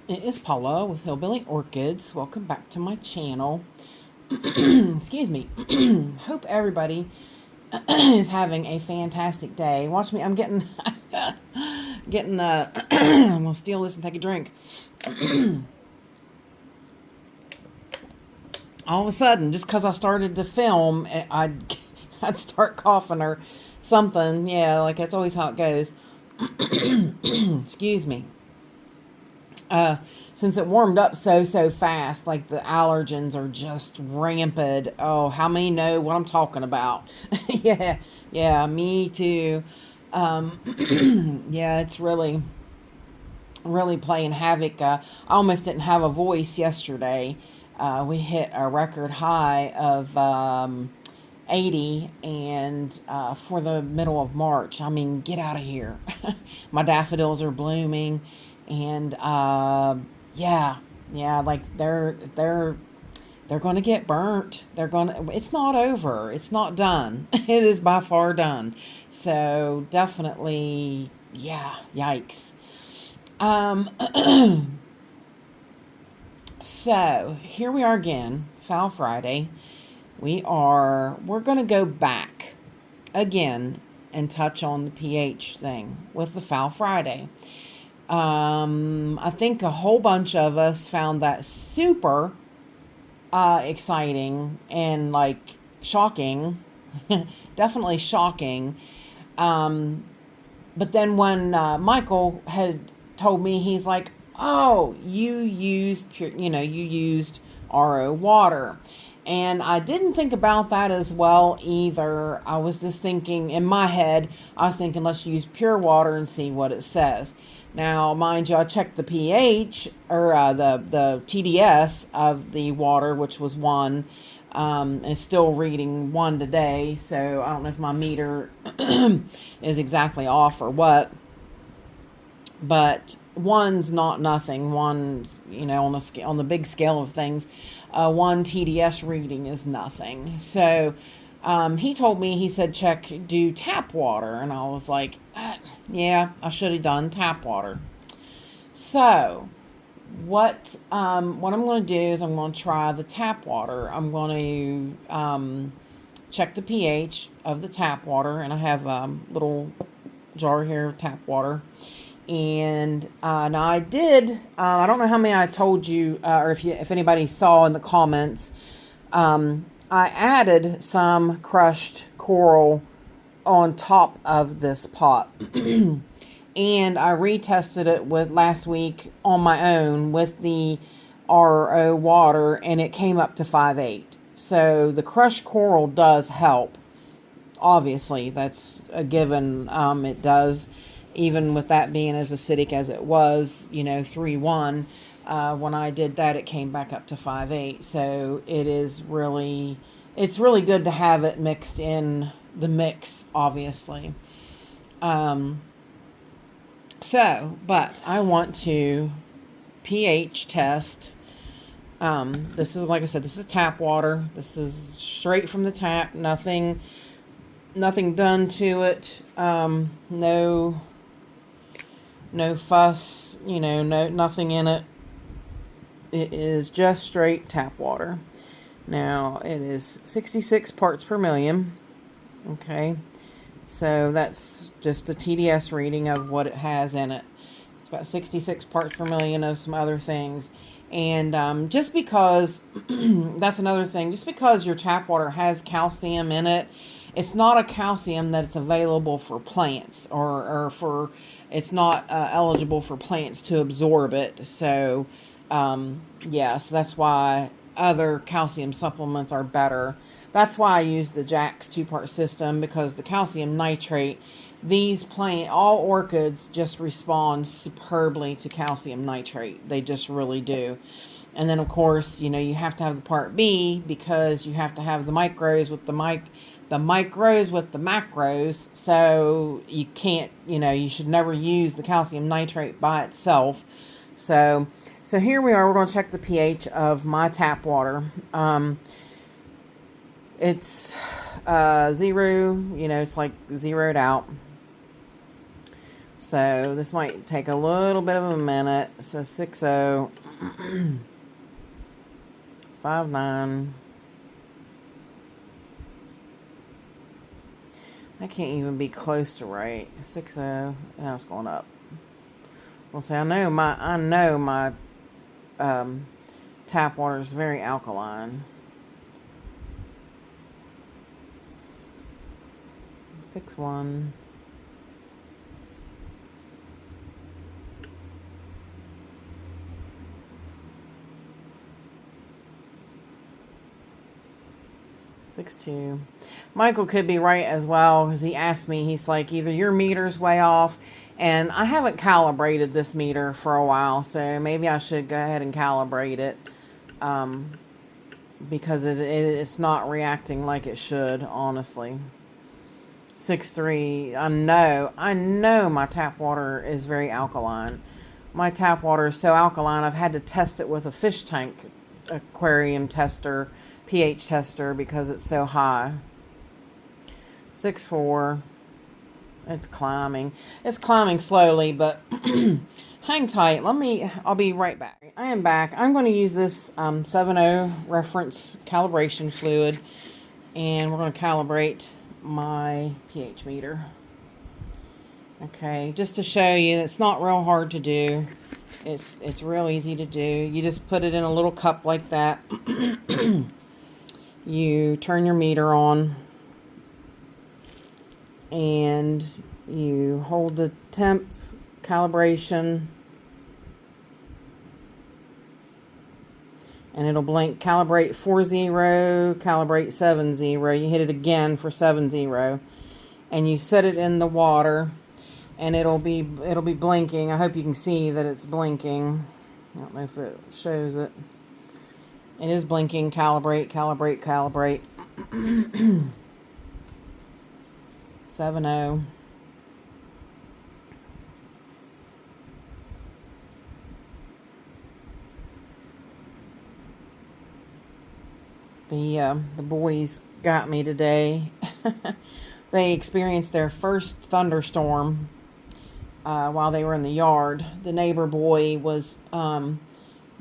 It is Paula with Hillbilly Orchids. Welcome back to my channel. Excuse me. Hope everybody is having a fantastic day. Watch me. I'm getting I'm gonna steal this and take a drink. All of a sudden, just because I started to film, I'd start coughing or something. Yeah, like that's always how it goes. Excuse me. Since it warmed up so fast, like the allergens are just rampant. Oh, how many know what I'm talking about? yeah, me too. Yeah, it's really playing havoc. I almost didn't have a voice yesterday. We hit a record high of 80 and for the middle of March. I mean, get out of here. My daffodils are blooming, and yeah, like they're going to get burnt. It's not over. It's not done. It is by far done. So definitely, yeah, yikes. Um, so here we are again, Foul Friday. We're going to go back again and touch on the pH thing with the Foul Friday. I think a whole bunch of us found that super exciting and like shocking, definitely shocking. But then when Michael had told me, he's like, "Oh, you used pure, you used RO water." And I didn't think about that as well either. I was just thinking in my head, I was thinking, let's use pure water and see what it says. Now, mind you, I checked the pH or the TDS of the water, which was 1. Is still reading 1 today, so I don't know if my meter is exactly off or what. But 1's not nothing. 1's, on the big scale of things, 1 TDS reading is nothing. So he told me, he said, do tap water. And I was like, yeah, I should have done tap water. So what I'm going to do is I'm going to try the tap water. I'm going to check the pH of the tap water. And I have a little jar here of tap water. And now I did, I don't know how many I told you, or if anybody saw in the comments, I added some crushed coral on top of this pot. And I retested it with last week on my own with the RO water, and it came up to 5.8. So the crushed coral does help. Obviously, that's a given. It does. Even with that being as acidic as it was, 3.1, when I did that, it came back up to 5.8. So it's really good to have it mixed in the mix, obviously. But I want to pH test. This is, like I said, this is tap water. This is straight from the tap. Nothing done to it. No fuss, nothing in it. It is just straight tap water. Now, it is 66 parts per million. Okay. So that's just a TDS reading of what it has in it. It's got 66 parts per million of some other things. And just because, that's another thing, just because your tap water has calcium in it, it's not a calcium that's available for plants or for, it's not eligible for plants to absorb it. So, so that's why other calcium supplements are better. That's why I use the Jack's 2-part system, because the calcium nitrate, all orchids just respond superbly to calcium nitrate. They just really do. And then, of course, you have to have the part B, because you have to have the micros with the micros with the macros. So you can't, you should never use the calcium nitrate by itself. So here we are. We're going to check the pH of my tap water. It's 0, it's like zeroed out. So this might take a little bit of a minute. So 60, 59. I can't even be close to right. 60. Now it's going up. Well, see, I know my tap water is very alkaline. 61. Two. Michael could be right as well, because he asked me, he's like, either your meter's way off, and I haven't calibrated this meter for a while, so maybe I should go ahead and calibrate it, because it's not reacting like it should, honestly. 6.3. I know my tap water is very alkaline. My tap water is so alkaline, I've had to test it with a fish tank aquarium tester, pH tester, because it's so high. 6.4. It's climbing. It's climbing slowly, but hang tight. I'll be right back. I am back. I'm going to use this 7.0 reference calibration fluid, and we're going to calibrate my pH meter. Okay, just to show you, it's not real hard to do. It's real easy to do. You just put it in a little cup like that. You turn your meter on, and you hold the temp calibration, and it'll blink calibrate 40, calibrate 70. You hit it again for 70, and you set it in the water, and it'll be blinking. I hope you can see that it's blinking. I don't know if it shows it. It is blinking. Calibrate, calibrate, calibrate. 7.0. The boys got me today. They experienced their first thunderstorm while they were in the yard. The neighbor boy was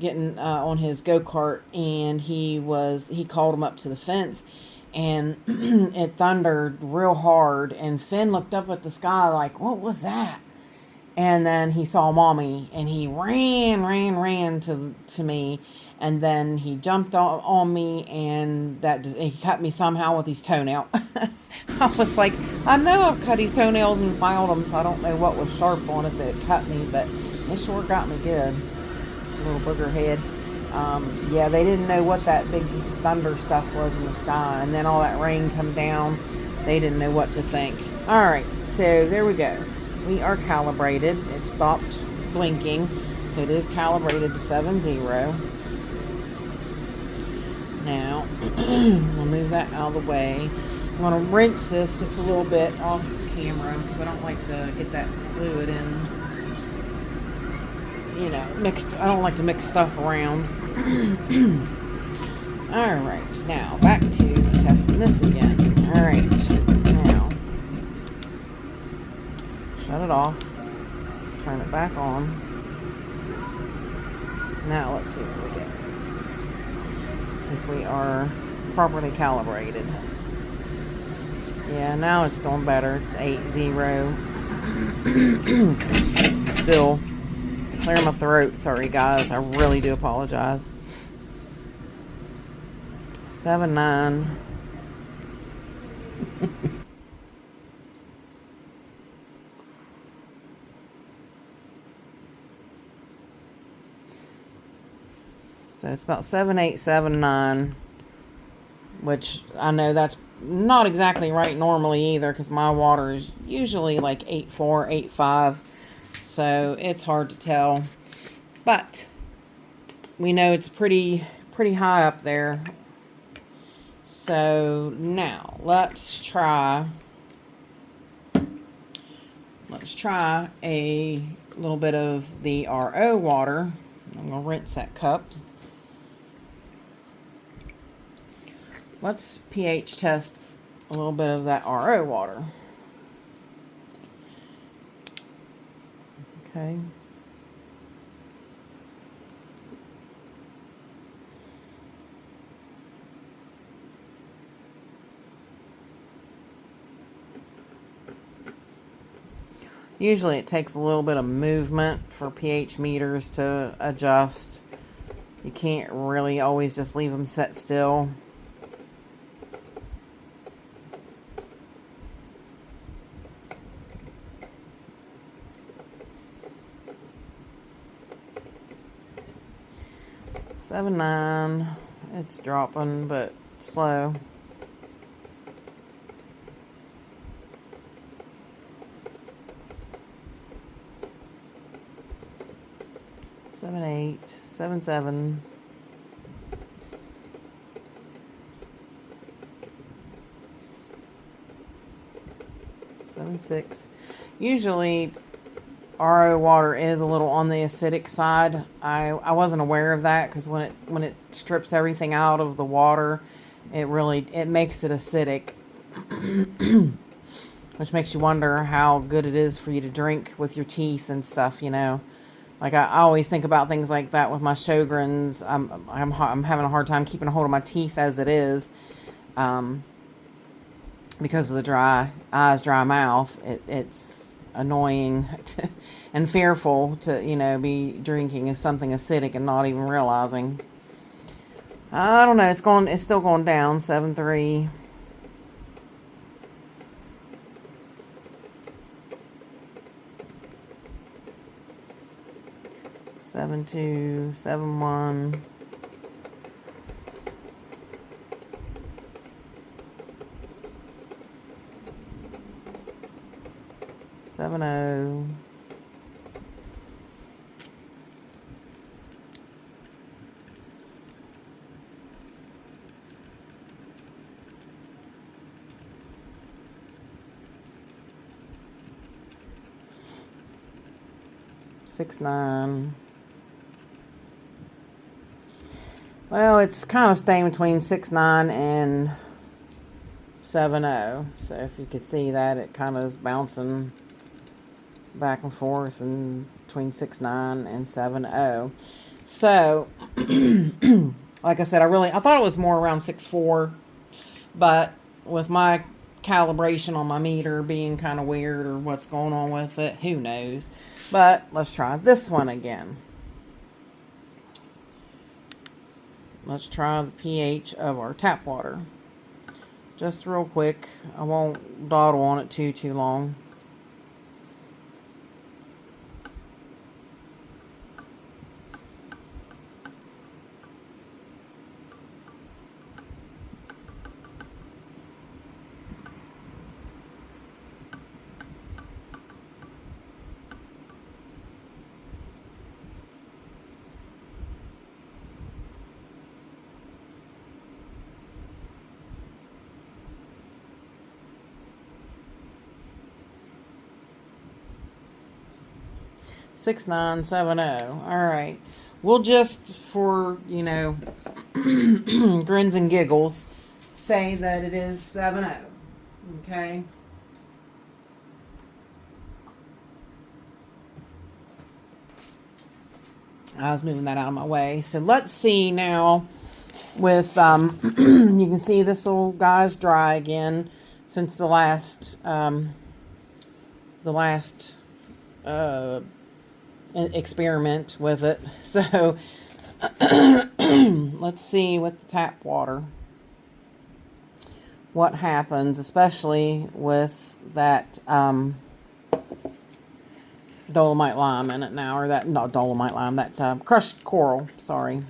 getting on his go-kart, and he called him up to the fence, and it thundered real hard, and Finn looked up at the sky like, what was that? And then he saw Mommy, and he ran to me, and then he jumped on me, and he cut me somehow with his toenail. I was like, I know I've cut his toenails and filed them, so I don't know what was sharp on it that cut me, but it sure got me good. Little booger head. Yeah, they didn't know what that big thunder stuff was in the sky, and then all that rain come down. They didn't know what to think. All right, so there we go. We are calibrated. It stopped blinking, so it is calibrated to 70. Now, we'll move that out of the way. I'm going to rinse this just a little bit off camera, because I don't like to get that fluid in, mixed. I don't like to mix stuff around. Alright, now back to testing this again. Alright, now shut it off, turn it back on. Now let's see what we get, since we are properly calibrated. Yeah, now it's doing better. It's 80. Still clear my throat. Sorry, guys. I really do apologize. 7.9. So it's about 7.8, 7.9, which I know that's not exactly right normally either, because my water is usually like 8.4, 8.5. So it's hard to tell, but we know it's pretty high up there. So now let's try a little bit of the RO water. I'm gonna rinse that cup. Let's pH test a little bit of that RO water. Okay. Usually it takes a little bit of movement for pH meters to adjust. You can't really always just leave them set still. Seven, 9. It's dropping, but slow. 7, 8, 7, 7. 7, 6. Usually RO water is a little on the acidic side. I wasn't aware of that because when it strips everything out of the water, it makes it acidic, which makes you wonder how good it is for you to drink with your teeth and stuff, you know. Like I always think about things like that with my Sjogren's. I'm having a hard time keeping a hold of my teeth as it is, because of the dry eyes, dry mouth. It's annoying and fearful to, you know, be drinking something acidic and not even realizing. I don't know. It's still going down. 7, 3. 7, 2, 7, 1. 7, 0. 6, 9. Well, it's kind of staying between 6, 9 and 7, 0. So if you can see that, it kind of is bouncing back and forth and between 6, 9 and 7, 0. So, like I said, I thought it was more around 6, 4, but with my calibration on my meter being kind of weird, or what's going on with it, who knows. But let's try this one again. Let's try the pH of our tap water. Just real quick. I won't dawdle on it too long. Six, 9, 7, 0. All right. We'll just, for, you know, grins and giggles, say that it is 7, 0. Okay. I was moving that out of my way. So let's see now with, you can see this little guy's dry again since the last experiment with it. So let's see with the tap water what happens, especially with that dolomite lime in it now, or that, not dolomite lime, that crushed coral, sorry.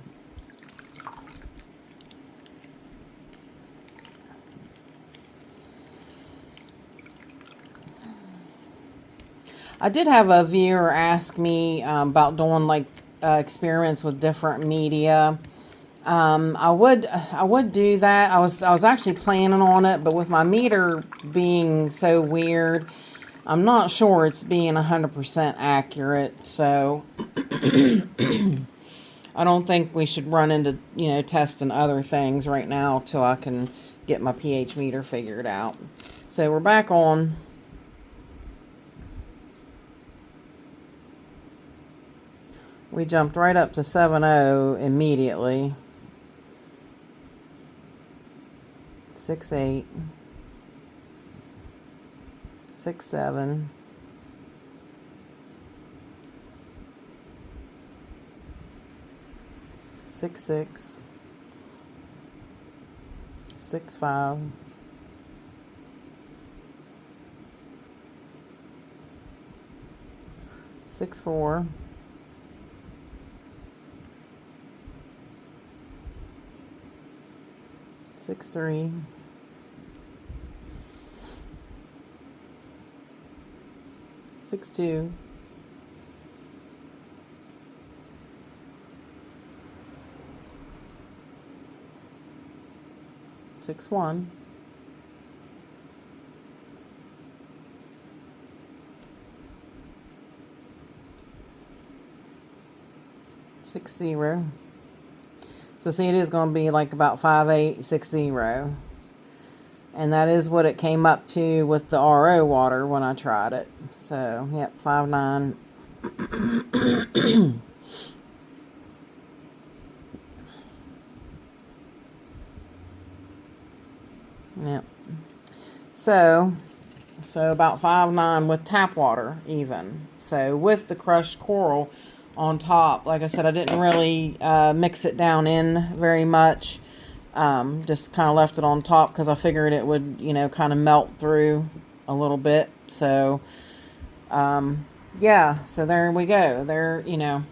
I did have a viewer ask me about doing like experiments with different media. I would do that. I was actually planning on it, but with my meter being so weird, I'm not sure it's being 100% accurate. So I don't think we should run into, you know, testing other things right now till I can get my pH meter figured out. So we're back on. We jumped right up to 7.0 immediately. 6.8. 6.7. 6.6. 6.5. 6.4. 6.3. 6.2. 6.1. 6.0. So see, it is going to be like about 5.8, 6.0. And that is what it came up to with the RO water when I tried it. So, yep, 5.9. Yep. So about 5.9 with tap water even. So with the crushed coral on top, like I said, I didn't really mix it down in very much. Just kind of left it on top because I figured it would, you know, kind of melt through a little bit. So, yeah, so there we go. There, you know,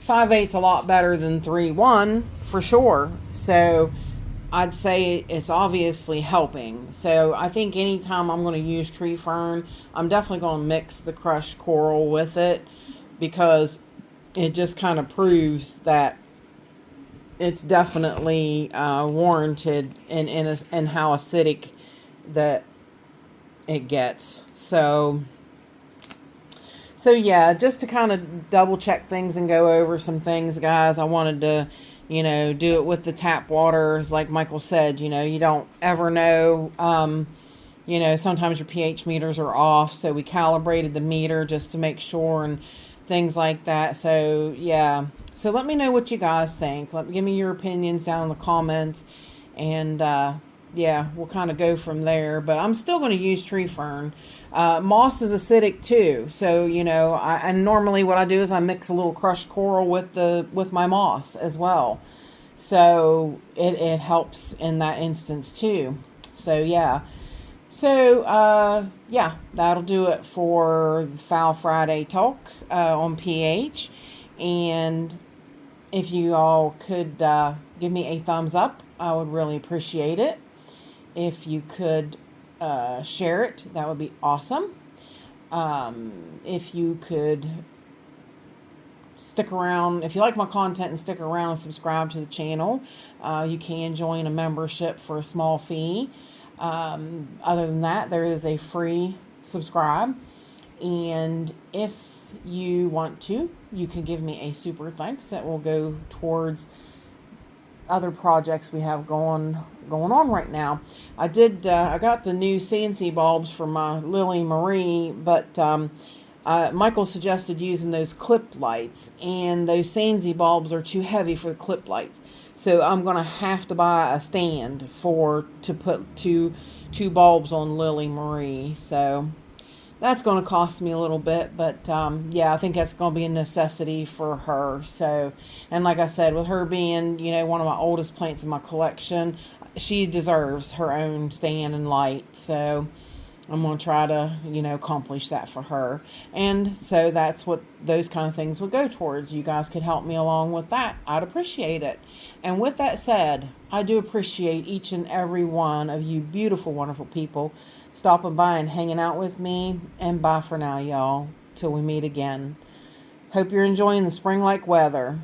5.8's a lot better than 3.1 for sure. So I'd say it's obviously helping. So I think anytime I'm going to use tree fern, I'm definitely going to mix the crushed coral with it, because it just kind of proves that it's definitely warranted in how acidic that it gets. So yeah, just to kind of double check things and go over some things, guys, I wanted to, you know, do it with the tap waters. Like Michael said, you know, you don't ever know, you know, sometimes your pH meters are off. So we calibrated the meter just to make sure and things like that. So yeah. So let me know what you guys think. Give me your opinions down in the comments. And yeah, we'll kind of go from there. But I'm still going to use tree fern. Moss is acidic too. So, you know, and normally what I do is I mix a little crushed coral with my moss as well. So it helps in that instance too. So yeah. So, yeah, that'll do it for the Foul Friday talk on pH. And if you all could give me a thumbs up, I would really appreciate it. If you could share it, that would be awesome. If you could stick around, if you like my content and stick around and subscribe to the channel, you can join a membership for a small fee. Other than that, there is a free subscribe. And if you want to, you can give me a super thanks that will go towards other projects we have going on right now. I got the new CNC bulbs for my Lily Marie, but Michael suggested using those clip lights, and those CNC bulbs are too heavy for the clip lights. So I'm gonna have to buy a stand to put two bulbs on Lily Marie. So that's going to cost me a little bit, but yeah, I think that's going to be a necessity for her. So, and like I said, with her being, you know, one of my oldest plants in my collection, she deserves her own stand and light. So I'm going to try to, you know, accomplish that for her. And so that's what those kind of things would go towards. You guys could help me along with that. I'd appreciate it. And with that said, I do appreciate each and every one of you beautiful, wonderful people stopping by and hanging out with me. And bye for now, y'all. Till we meet again. Hope you're enjoying the spring-like weather.